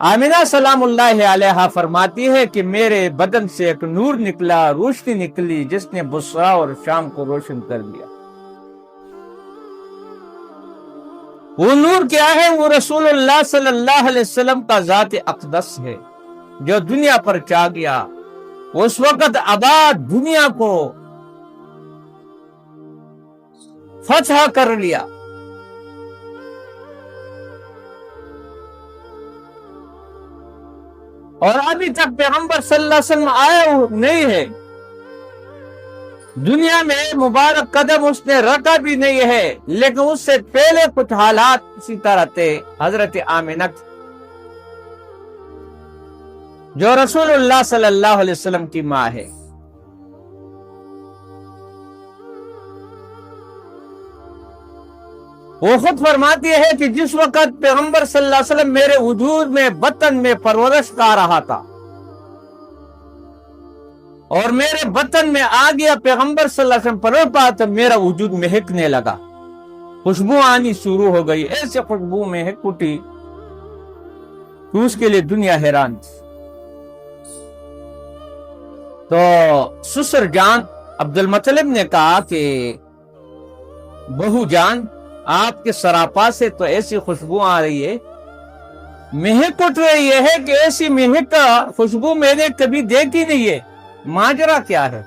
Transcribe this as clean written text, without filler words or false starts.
آمینہ سلام اللہ علیہا فرماتی ہے کہ میرے بدن سے ایک نور نکلا، روشنی نکلی جس نے بصرہ اور شام کو روشن کر دیا۔ وہ نور کیا ہے؟ وہ رسول اللہ صلی اللہ علیہ وسلم کا ذات اقدس ہے جو دنیا پر چا گیا۔ اس وقت آباد دنیا کو فتح کر لیا۔ اور ابھی تک پیغمبر صلی اللہ علیہ وسلم آیا نہیں ہے، دنیا میں مبارک قدم اس نے رکھا بھی نہیں ہے، لیکن اس سے پہلے کچھ حالات اسی طرح تھے۔ حضرت آمینہ جو رسول اللہ صلی اللہ علیہ وسلم کی ماں ہے، وہ خود فرماتی ہے کہ جس وقت پیغمبر صلی اللہ علیہ وسلم میرے وجود میں بطن میں پرورش پا رہا تھا اور میرے بطن میں آ گیا پیغمبر صلی اللہ علیہ وسلم پرورش پا، تو میرا وجود مہکنے لگا، خوشبو آنی شروع ہو گئی، ایسے خوشبو مہک اٹھی کہ اس کے لیے دنیا حیران تھی۔ تو سسر جان عبد المطلب نے کہا کہ بہو جان، آپ کے سراپا سے تو ایسی خوشبو آ رہی ہے، مہک اٹھ رہی ہے کہ ایسی مہک کا خوشبو میں نے کبھی دیکھی نہیں ہے، ماجرا کیا ہے؟